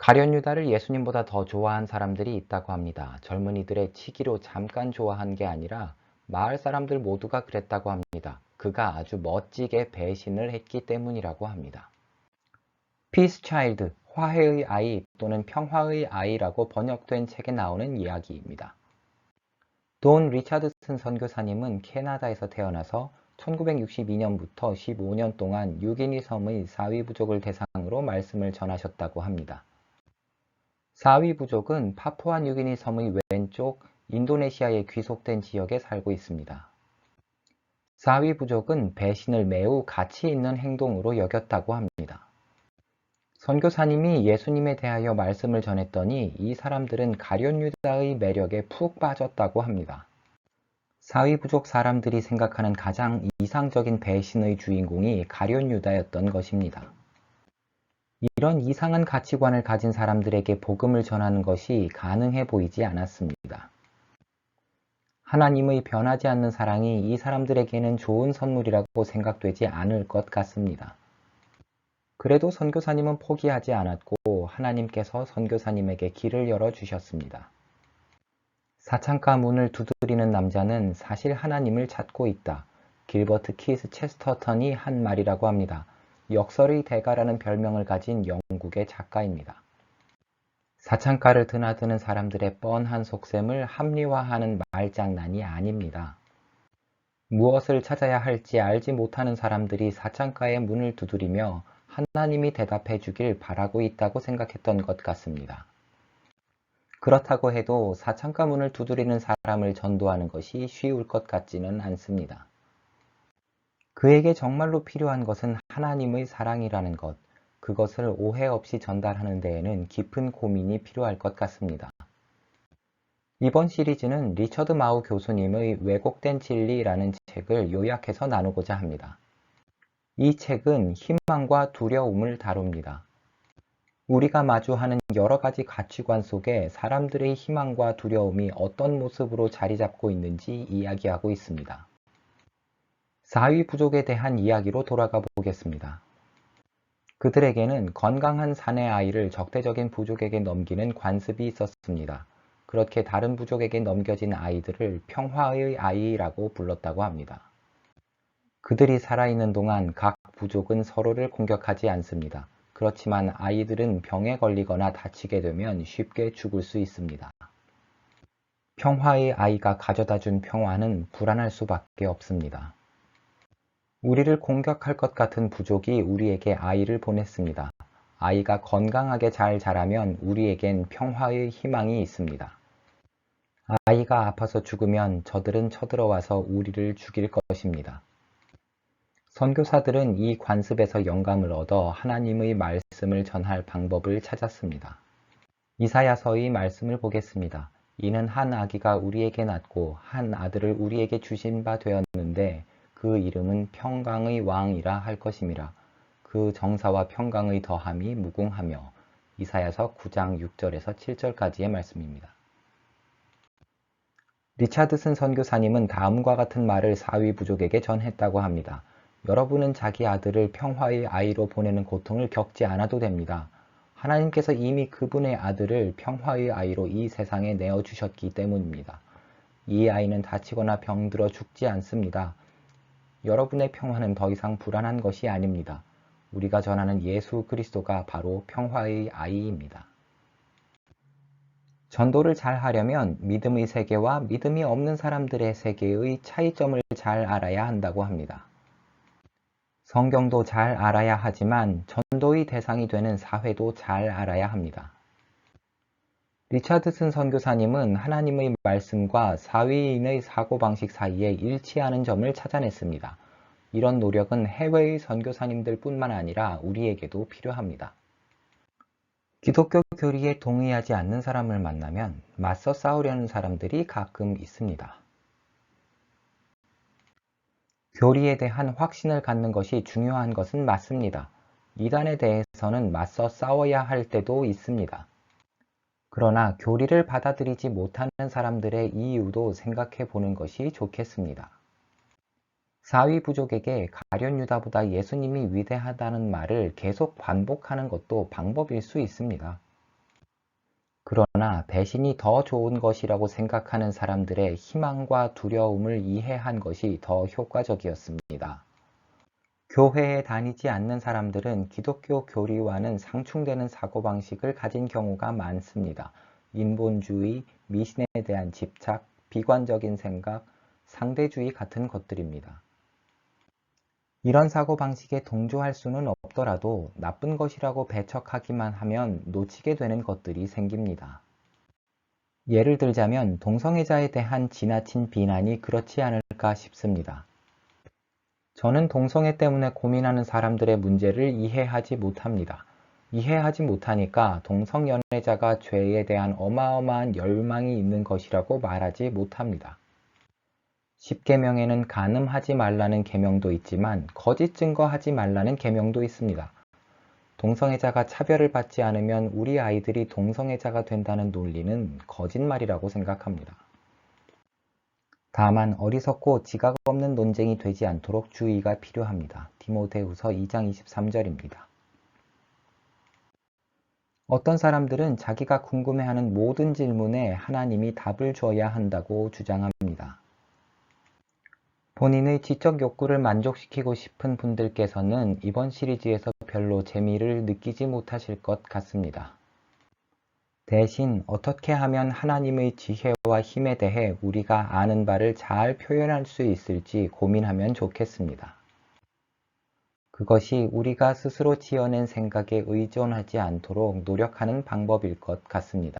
가룟 유다를 예수님보다 더 좋아한 사람들이 있다고 합니다. 젊은이들의 치기로 잠깐 좋아한 게 아니라 마을 사람들 모두가 그랬다고 합니다. 그가 아주 멋지게 배신을 했기 때문이라고 합니다. Peace Child, 화해의 아이 또는 평화의 아이라고 번역된 책에 나오는 이야기입니다. 돈 리차드슨 선교사님은 캐나다에서 태어나서 1962년부터 15년 동안 유기니 섬의 사위 부족을 대상으로 말씀을 전하셨다고 합니다. 사위 부족은 파푸아뉴기니 섬의 왼쪽 인도네시아에 귀속된 지역에 살고 있습니다. 사위 부족은 배신을 매우 가치 있는 행동으로 여겼다고 합니다. 선교사님이 예수님에 대하여 말씀을 전했더니 이 사람들은 가룟 유다의 매력에 푹 빠졌다고 합니다. 사위 부족 사람들이 생각하는 가장 이상적인 배신의 주인공이 가룟 유다였던 것입니다. 이런 이상한 가치관을 가진 사람들에게 복음을 전하는 것이 가능해 보이지 않았습니다. 하나님의 변하지 않는 사랑이 이 사람들에게는 좋은 선물이라고 생각되지 않을 것 같습니다. 그래도 선교사님은 포기하지 않았고 하나님께서 선교사님에게 길을 열어주셨습니다. 사창가 문을 두드리는 남자는 사실 하나님을 찾고 있다. 길버트 키스 체스터턴이 한 말이라고 합니다. 역설의 대가라는 별명을 가진 영국의 작가입니다. 사창가를 드나드는 사람들의 뻔한 속셈을 합리화하는 말장난이 아닙니다. 무엇을 찾아야 할지 알지 못하는 사람들이 사창가의 문을 두드리며 하나님이 대답해 주길 바라고 있다고 생각했던 것 같습니다. 그렇다고 해도 사창가 문을 두드리는 사람을 전도하는 것이 쉬울 것 같지는 않습니다. 그에게 정말로 필요한 것은 하나님의 사랑이라는 것, 그것을 오해 없이 전달하는 데에는 깊은 고민이 필요할 것 같습니다. 이번 시리즈는 리처드 마우 교수님의 왜곡된 진리라는 책을 요약해서 나누고자 합니다. 이 책은 희망과 두려움을 다룹니다. 우리가 마주하는 여러 가지 가치관 속에 사람들의 희망과 두려움이 어떤 모습으로 자리 잡고 있는지 이야기하고 있습니다. 사위 부족에 대한 이야기로 돌아가 보겠습니다. 그들에게는 건강한 사내 아이를 적대적인 부족에게 넘기는 관습이 있었습니다. 그렇게 다른 부족에게 넘겨진 아이들을 평화의 아이라고 불렀다고 합니다. 그들이 살아있는 동안 각 부족은 서로를 공격하지 않습니다. 그렇지만 아이들은 병에 걸리거나 다치게 되면 쉽게 죽을 수 있습니다. 평화의 아이가 가져다 준 평화는 불안할 수밖에 없습니다. 우리를 공격할 것 같은 부족이 우리에게 아이를 보냈습니다. 아이가 건강하게 잘 자라면 우리에겐 평화의 희망이 있습니다. 아이가 아파서 죽으면 저들은 쳐들어와서 우리를 죽일 것입니다. 선교사들은 이 관습에서 영감을 얻어 하나님의 말씀을 전할 방법을 찾았습니다. 이사야서의 말씀을 보겠습니다. 이는 한 아기가 우리에게 낳고 한 아들을 우리에게 주신 바 되었는데 그 이름은 평강의 왕이라 할 것임이라. 그 정사와 평강의 더함이 무궁하며. 이사야서 9장 6절에서 7절까지의 말씀입니다. 리차드슨 선교사님은 다음과 같은 말을 사위 부족에게 전했다고 합니다. 여러분은 자기 아들을 평화의 아이로 보내는 고통을 겪지 않아도 됩니다. 하나님께서 이미 그분의 아들을 평화의 아이로 이 세상에 내어주셨기 때문입니다. 이 아이는 다치거나 병들어 죽지 않습니다. 여러분의 평화는 더 이상 불안한 것이 아닙니다. 우리가 전하는 예수 그리스도가 바로 평화의 아이입니다. 전도를 잘 하려면 믿음의 세계와 믿음이 없는 사람들의 세계의 차이점을 잘 알아야 한다고 합니다. 성경도 잘 알아야 하지만 전도의 대상이 되는 사회도 잘 알아야 합니다. 리차드슨 선교사님은 하나님의 말씀과 사위인의 사고방식 사이에 일치하는 점을 찾아냈습니다. 이런 노력은 해외의 선교사님들 뿐만 아니라 우리에게도 필요합니다. 기독교 교리에 동의하지 않는 사람을 만나면 맞서 싸우려는 사람들이 가끔 있습니다. 교리에 대한 확신을 갖는 것이 중요한 것은 맞습니다. 이단에 대해서는 맞서 싸워야 할 때도 있습니다. 그러나 교리를 받아들이지 못하는 사람들의 이유도 생각해 보는 것이 좋겠습니다. 사위 부족에게 가룟 유다보다 예수님이 위대하다는 말을 계속 반복하는 것도 방법일 수 있습니다. 그러나 배신이 더 좋은 것이라고 생각하는 사람들의 희망과 두려움을 이해한 것이 더 효과적이었습니다. 교회에 다니지 않는 사람들은 기독교 교리와는 상충되는 사고방식을 가진 경우가 많습니다. 인본주의, 미신에 대한 집착, 비관적인 생각, 상대주의 같은 것들입니다. 이런 사고방식에 동조할 수는 없더라도 나쁜 것이라고 배척하기만 하면 놓치게 되는 것들이 생깁니다. 예를 들자면 동성애자에 대한 지나친 비난이 그렇지 않을까 싶습니다. 저는 동성애 때문에 고민하는 사람들의 문제를 이해하지 못합니다. 이해하지 못하니까 동성연애자가 죄에 대한 어마어마한 열망이 있는 것이라고 말하지 못합니다. 10계명에는 간음하지 말라는 계명도 있지만 거짓 증거하지 말라는 계명도 있습니다. 동성애자가 차별을 받지 않으면 우리 아이들이 동성애자가 된다는 논리는 거짓말이라고 생각합니다. 다만 어리석고 지각 없는 논쟁이 되지 않도록 주의가 필요합니다. 디모데후서 2장 23절입니다. 어떤 사람들은 자기가 궁금해하는 모든 질문에 하나님이 답을 줘야 한다고 주장합니다. 본인의 지적 욕구를 만족시키고 싶은 분들께서는 이번 시리즈에서 별로 재미를 느끼지 못하실 것 같습니다. 대신 어떻게 하면 하나님의 지혜와 힘에 대해 우리가 아는 바를 잘 표현할 수 있을지 고민하면 좋겠습니다. 그것이 우리가 스스로 지어낸 생각에 의존하지 않도록 노력하는 방법일 것 같습니다.